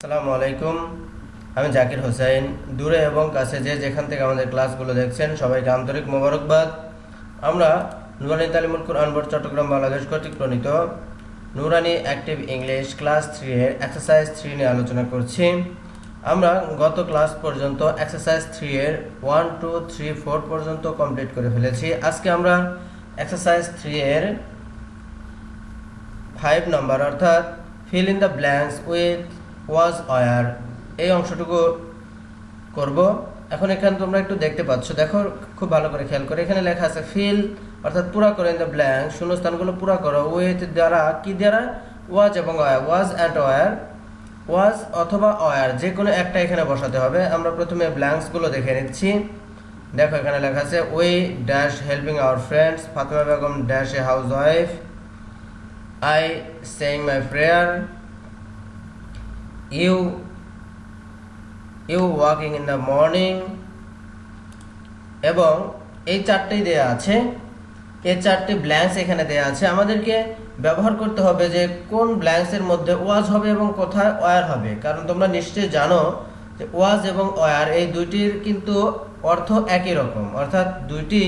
আসসালামু আলাইকুম, আমি জাকির হোসেন। দূরে এবং কাছে যে যেখান থেকে আমাদের ক্লাসগুলো দেখছেন সবাইকে আন্তরিক মোবারকবাদ। আমরা নুরানি তালিমুল কুরআন বোর্ড চট্টগ্রাম বাংলাদেশ কর্তৃক প্রণীত নুরানি অ্যাক্টিভ ইংলিশ ক্লাস 3 এর এক্সারসাইজ 3 নিয়ে আলোচনা করছি। আমরা গত ক্লাস পর্যন্ত এক্সারসাইজ 3 এর 1, 2, 3, 4 পর্যন্ত কমপ্লিট করে ফেলেছি। আজকে আমরা এক্সারসাইজ 3 এর 5 নাম্বার অর্থাৎ feel in the blanks with was wire এই অংশটুকু করব। এখন এখানে তোমরা একটু দেখতে পাচ্ছ, দেখো খুব ভালো করে খেয়াল করে। এখানে লেখা আছে ফিল অর্থাৎ পুরা করে ইন দ্য ব্ল্যাঙ্ক, শূন্যস্থানগুলো পুরা করো উইথ দ্বারা, কি দ্বারা? ওয়াজ এবং ওয়্যার, ওয়াজ অ্যান্ড ওয়্যার, ওয়াজ অথবা ওয়্যার যে কোনো একটা এখানে বসাতে হবে। আমরা প্রথমে ব্ল্যাঙ্কসগুলো দেখে নিচ্ছি। দেখো এখানে লেখা আছে we dash helping our friends, Fatema Begum dash a house wife, I saying my prayer, you walking in the morning। এবং এই চারটেই দেয়া আছে, এই চারটি ব্ল্যাঙ্কস এখানে দেয়া আছে। আমাদেরকে ব্যবহার করতে হবে যে কোন ব্ল্যাঙ্কসের মধ্যে ওয়াজ হবে এবং কোথায় ওয়্যার হবে। কারণ তোমরা নিশ্চয়ই জানো যে ওয়াজ এবং ওয়্যার এই দুইটির কিন্তু অর্থ একই রকম, অর্থাৎ দুইটি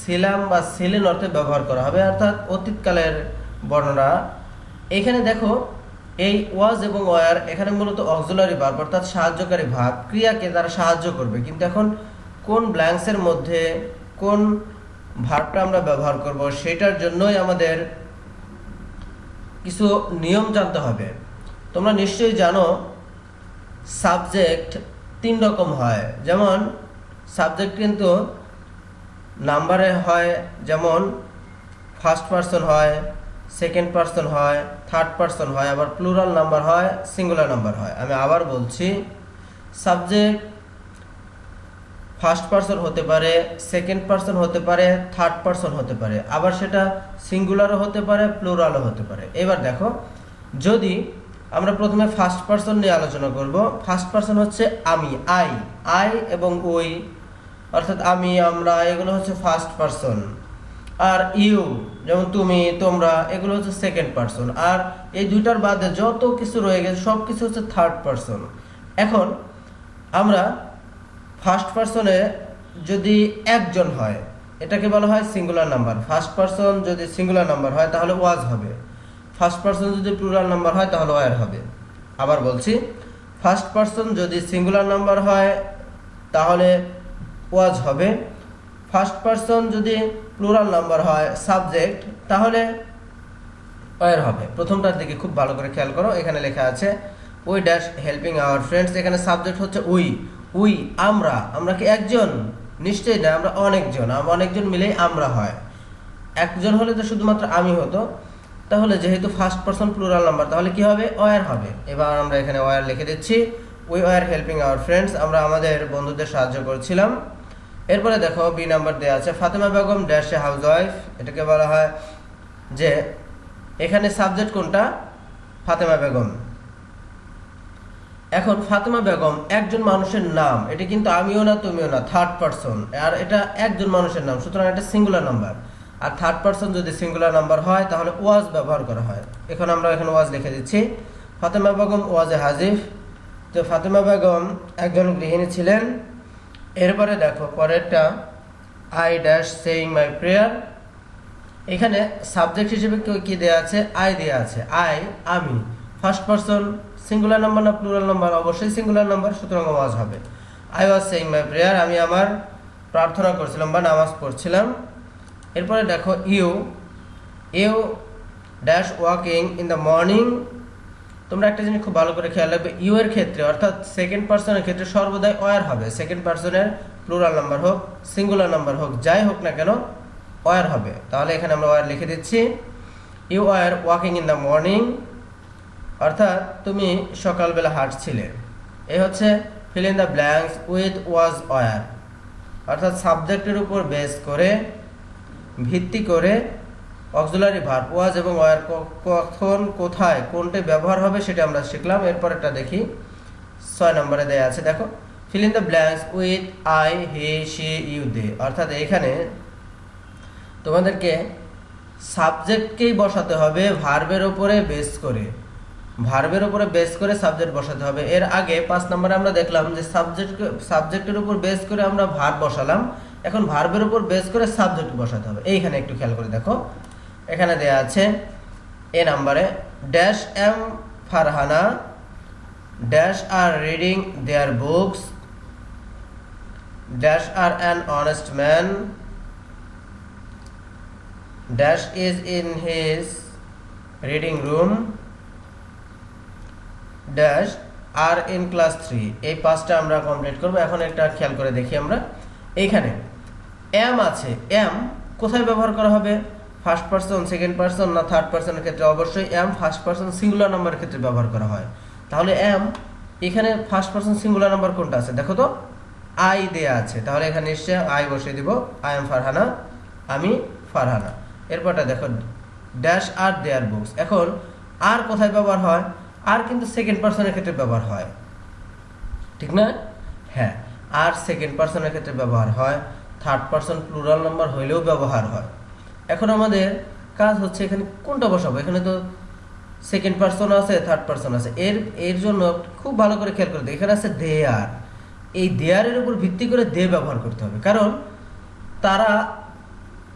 ছিলাম বা ছিলেন অর্থে ব্যবহার করা হবে, অর্থাৎ অতীতকালের বর্ণনা। এখানে দেখো এই ওয়াজ এবং ওয়্যার এখানে মূলত অক্সিলারি ভার্ব অর্থাৎ সাহায্যকারী ভাব, ক্রিয়াকে তারা সাহায্য করবে। কিন্তু এখন কোন ব্ল্যাঙ্কসের মধ্যে কোন ভার্বটা আমরা ব্যবহার করব সেটার জন্যই আমাদের কিছু নিয়ম জানতে হবে। তোমরা নিশ্চয়ই জানো সাবজেক্ট 3 রকম হয়। যেমন সাবজেক্ট কিন্তু নাম্বারে হয়, যেমন ফার্স্ট পারসন হয়, সেকেন্ড পারসন হয়, থার্ড পারসন হয়, আবার প্লুরাল নাম্বার হয়, সিঙ্গুলার নাম্বার হয়। আমি আবার বলছি, সাবজেক্ট ফার্স্ট পারসন হতে পারে, সেকেন্ড পারসন হতে পারে, থার্ড পারসন হতে পারে, আবার সেটা সিঙ্গুলারও হতে পারে, প্লুরালও হতে পারে। এবার দেখো, যদি আমরা প্রথমে ফার্স্ট পারসন নিয়ে আলোচনা করব। ফার্স্ট পারসন হচ্ছে আমি, আই এবং ওই, অর্থাৎ আমি, আমরা, এগুলো হচ্ছে ফার্স্ট পারসন। আর ইউ যেমন তুমি, তোমরা, এগুলো হচ্ছে সেকেন্ড পারসন। আর এই দুইটার বাদে যত কিছু রয়ে গেছে সব কিছু হচ্ছে থার্ড পারসন। এখন আমরা ফার্স্ট পারসনে যদি একজন হয় এটাকে বলা হয় সিঙ্গুলার নাম্বার। ফার্স্ট পারসন যদি সিঙ্গুলার নাম্বার হয় তাহলে ওয়াজ হবে। ফার্স্ট পারসন যদি প্লুরাল নাম্বার হয় তাহলে ওয়্যার হবে। আবার বলছি, ফার্স্ট পারসন যদি সিঙ্গুলার নাম্বার হয় তাহলে ওয়াজ হবে। ফার্স্ট পারসন যদি প্লুরাল নাম্বার হয় সাবজেক্ট তাহলে ওয়্যার হবে। প্রথমটার দিকে খুব ভালো করে খেয়াল করো, এখানে লেখা আছে we dash helping our friends. এখানে সাবজেক্ট হচ্ছে উই, আমরা কি একজন? নিশ্চয়ই না, আমরা অনেকজন মিলেই আমরা হয়। একজন হলে তো শুধুমাত্র আমি হতো, তাহলে যেহেতু ফার্স্ট পারসন প্লুরাল নাম্বার তাহলে কি হবে? ওয়্যার হবে। এবার আমরা এখানে ওয়্যার লিখে দিচ্ছি, we are helping our friends, আমরা আমাদের বন্ধুদের সাহায্য করছিলাম। এরপরে দেখো বি নাম্বার দেওয়া আছে Fatema Begum dash a house wife. এটাকে বলা হয় যে এখানে সাবজেক্ট কোনটা? ফাতেমা বেগম। এখন ফাতেমা বেগম একজন মানুষের নাম, এটা কিন্তু আমিও না তুমিও না, থার্ড পারসন, আর এটা একজন মানুষের নাম, সুতরাং এটা সিঙ্গুলার নাম্বার। আর থার্ড পারসন যদি সিঙ্গুলার নাম্বার হয় তাহলে ওয়াজ ব্যবহার করা হয়। এখন আমরা এখানে ওয়াজ লিখে দিচ্ছি, ফাতেমা বেগম ওয়াজ এ হাজিফ। তো ফাতেমা বেগম একজন গৃহিণী ছিলেন। এরপরে দেখো পরেরটা, I dash saying my prayer. এখানে সাবজেক্ট হিসেবে কি দেওয়া আছে? আই দেওয়া আছে। আমি, ফার্স্ট পারসন, সিঙ্গুলার নাম্বার না প্লুরাল নাম্বার? অবশ্যই সিঙ্গুলার নাম্বার, সুতরাং ওয়াজ হবে। I was saying my prayer, আমি আমার প্রার্থনা করছিলাম বা নামাজ পড়ছিলাম। এরপরে দেখো you dash walking in the morning. তোমরা একটা জিনিস খুব ভালো করে খেয়াল রাখবে, ইউ এর ক্ষেত্রে অর্থাৎ সেকেন্ড পারসনের ক্ষেত্রে সর্বদাই ওয়্যার হবে। সেকেন্ড পারসনের প্লুরাল নাম্বার হোক, সিঙ্গুলার নাম্বার হোক, যাই হোক না কেন ওয়্যার হবে। তাহলে এখানে আমরা ওয়্যার লিখে দিচ্ছি, you are walking in the morning, অর্থাৎ তুমি সকালবেলা হাঁটছিলে। এই হচ্ছে fill in the blanks with was were, অর্থাৎ সাবজেক্টের উপর বেস করে, ভিত্তি করে অক্সিলারি ভার্ব ওয়াজ এবং ওয়্যার কখন, কোথায়, কোনটা ব্যবহার হবে সেটা আমরা শিখলাম। এরপরেরটা দেখি, 6 নম্বরে দেয়া আছে, দেখো fill in the blanks with I, he, she, you, they. অর্থাৎ এখানে তোমাদেরকে সাবজেক্টকেই বসাতে হবে ভার্বের উপরে বেস করে। ভার্বের উপরে বেস করে সাবজেক্ট বসাতে হবে। এর আগে 5 নম্বরে আমরা দেখলাম যে সাবজেক্টের উপর বেস করে আমরা ভার্ব বসালাম, এখন ভার্বের উপর বেস করে সাবজেক্ট বসাতে হবে। এইখানে একটু খেয়াল করে দেখো, এখানে দেয়া আছে এ নাম্বারে dash am Farhana dash are reading their books dash are an honest man dash is in his reading room dash are in class 3। এই 5টা আমরা কমপ্লিট করব। এখন একটা খেয়াল করে দেখি আমরা, এইখানে এম আছে, এম কোথায় ব্যবহার করা হবে? ফার্স্ট পারসন, সেকেন্ড পারসন না থার্ড পারসনের ক্ষেত্রে? অবশ্যই এম ফার্স্ট পারসন সিঙ্গুলার নাম্বারের ক্ষেত্রে ব্যবহার করা হয়। তাহলে এম এখানে ফার্স্ট পারসন সিঙ্গুলার নাম্বার কোনটা আছে দেখো তো, আই দেয়া আছে, তাহলে এখানে নিশ্চয়ই আই বসিয়ে দিব। আই এম ফারহানা, আমি ফারহানা। এরপরটা দেখো ড্যাশ আর দেয়ার বুকস। এখন আর কোথায় ব্যবহার হয়? আর কিন্তু সেকেন্ড পারসনের ক্ষেত্রে ব্যবহার হয়, ঠিক না? হ্যাঁ, আর সেকেন্ড পারসনের ক্ষেত্রে ব্যবহার হয়, থার্ড পারসন প্লুরাল নাম্বার হইলেও ব্যবহার হয়। এখন আমাদের কাজ হচ্ছে এখানে কোনটা বসাবো। এখানে তো সেকেন্ড পারসন আছে, থার্ড পারসন আছে, এর জন্য খুব ভালো করে খেয়াল করতে, এখানে আছে দে আর। এই দেয়ারের উপর ভিত্তি করে দে ব্যবহার করতে হবে, কারণ তারা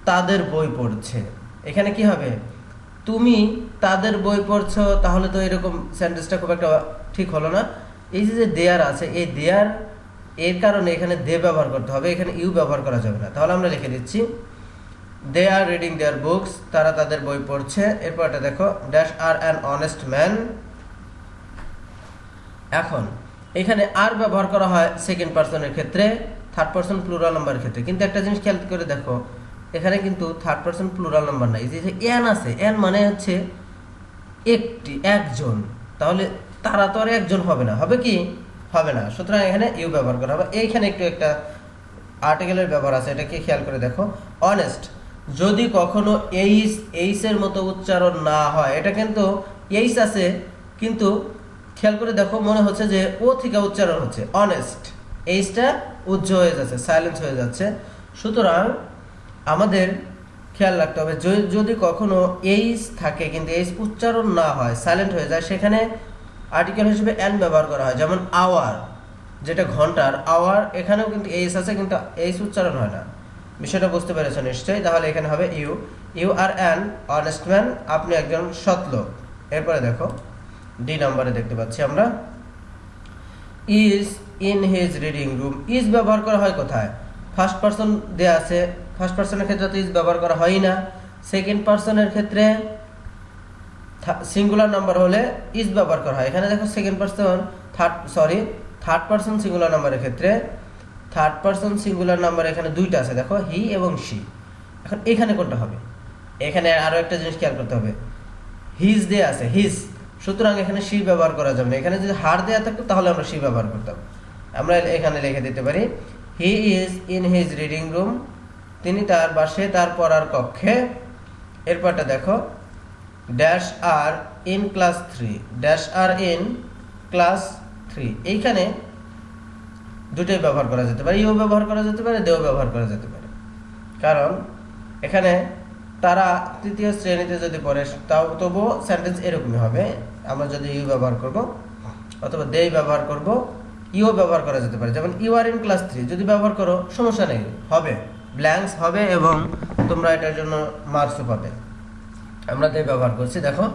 তাদের বই পড়ছে। এখানে কি হবে? তুমি তাদের বই পড়ছো, তাহলে তো এরকম সেন্টেন্সটা খুব একটা ঠিক হলো না। এই যে দেয়ার আছে, এই দেয়ার এর কারণে এখানে দে ব্যবহার করতে হবে, এখানে ইউ ব্যবহার করা যাবে না। তাহলে আমরা লিখে দিচ্ছি দে আর রিডিং দেয়ার বুকস, তারা তাদের বই পড়ছে। এরপর এটা দেখো dash are an honest man. এখন এখানে আর ব্যবহার করা হয় সেকেন্ড পারসনের ক্ষেত্রে, থার্ড পারসন প্লুরাল নাম্বারের ক্ষেত্রে। কিন্তু একটা জিনিস খেয়াল করে দেখো, এখানে কিন্তু থার্ড পারসন প্লুরাল নাম্বার নাই। যে এন আছে, এন মানে হচ্ছে একজন, তাহলে তারা তো আর একজন হবে না, হবে কি? হবে না। সুতরাং এখানে ইউ ব্যবহার করা হবে। এইখানে একটু একটা আর্টিকেলের ব্যবহার আছে, এটাকে খেয়াল করে দেখো। অনেস্ট যদি কখনো এইস এর মতো উচ্চারণ না হয়, এটা কিন্তু এইস আছে, কিন্তু খেয়াল করে দেখো মনে হচ্ছে যে ও থেকে উচ্চারণ হচ্ছে অনেস্ট, এইসটা উজ্জ হয়ে যাচ্ছে, সাইলেন্স হয়ে যাচ্ছে। সুতরাং আমাদের খেয়াল রাখতে হবে, যদি কখনো এইস থাকে কিন্তু এইস উচ্চারণ না হয়, সাইলেন্ট হয়ে যায়, সেখানে আর্টিকেল হিসেবে এন ব্যবহার করা হয়। যেমন আওয়ার, যেটা ঘন্টার আওয়ার, এখানেও কিন্তু এইস আছে কিন্তু এইস উচ্চারণ হয় না। বিষয়টা বুঝতে পেরেছো নিশ্চয়ই? তাহলে এখানে হবে you. You are an honest man, আপনি একজন সৎ লোক। এরপরে দেখো ডি নম্বরে দেখতে পাচ্ছি আমরা is in his reading room. Is ব্যবহার করা হয় কোথায়? ফার্স্ট পারসন দেয়া আছে, ফার্স্ট পারসনের ক্ষেত্রে তো ইজ ব্যবহার করা হয়ই না। সেকেন্ড পারসনের ক্ষেত্রে সিঙ্গুলার নাম্বার হলে ইজ ব্যবহার করা হয়। এখানে দেখো second person third person singular নাম্বারের ক্ষেত্রে থার্ড পারসন সিঙ্গুলার নাম্বার এখানে দুইটা আছে, দেখো হি এবং শি। এখন এখানে কোনটা হবে? এখানে আরো একটা জিনিস খেয়াল করতে হবে, হিজ দেয়া আছে, হিজ, সুতরাং এখানে শি ব্যবহার করা যাবে না। এখানে যদি হার দেয়া থাকতো তাহলে আমরা শি ব্যবহার করতাম। আমরা এখানে লিখে দিতে পারি he is in his reading room, তিনি তার বা সে তার পড়ার কক্ষে। এরপরটা দেখো dash are in class 3, dash are in class 3। এইখানে দুটোই ব্যবহার করা যেতে পারে, ইউ ব্যবহার করা যেতে পারে, দেও ব্যবহার করা যেতে পারে। কারণ এখানে তারা তৃতীয় শ্রেণীতে যদি পড়ে, তবুও সেন্টেন্স এরকমই হবে। আমরা যদি ইউ ব্যবহার করব অথবা দে ব্যবহার করব, ইউ ব্যবহার করা যেতে পারে। যেমন ইউ আর ইন ক্লাস 3 যদি ব্যবহার করো সমস্যা নেই, হবে, ব্ল্যাঙ্কস হবে এবং তোমরা এটার জন্য মার্কসও পাবে। আমরা দে ব্যবহার করছি, দেখো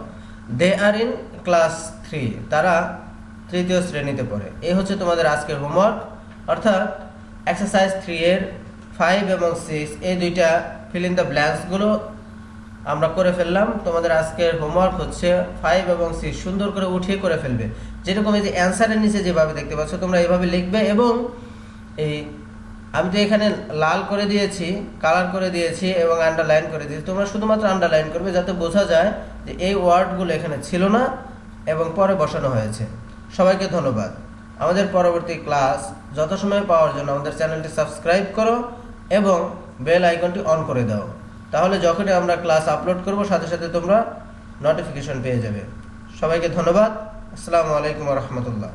দে আর ইন ক্লাস 3, তারা তৃতীয় শ্রেণীতে পড়ে। এই হচ্ছে তোমাদের আজকের হোমওয়ার্ক, অর্থাৎ এক্সারসাইজ 3 এর 5 এবং 6 এই দুইটা ফিল ইন দ্য ব্ল্যাঙ্কসগুলো আমরা করে ফেললাম। তোমাদের আজকের হোমওয়ার্ক হচ্ছে 5 এবং 6 সুন্দর করে উঠিয়ে করে ফেলবে। যেরকম এই যে অ্যান্সারের নিচে যেভাবে দেখতে পাচ্ছ তোমরা এইভাবে লিখবে, এবং এই আমি তো এখানে লাল করে দিয়েছি, কালার করে দিয়েছি এবং আন্ডারলাইন করে দিয়েছি, তোমরা শুধুমাত্র আন্ডারলাইন করবে যাতে বোঝা যায় যে এই ওয়ার্ডগুলো এখানে ছিল না এবং পরে বসানো হয়েছে। সবাইকে ধন্যবাদ। আমাদের পরবর্তী ক্লাস যথাসময়ে পাওয়ার জন্য আমাদের চ্যানেলটি সাবস্ক্রাইব করো এবং বেল আইকনটি অন করে দাও, তাহলে যখনই আমরা ক্লাস আপলোড করব সাথে সাথে তোমরা নোটিফিকেশন পেয়ে যাবে। সবাইকে ধন্যবাদ। আসসালামু আলাইকুম ওয়া রাহমাতুল্লাহ।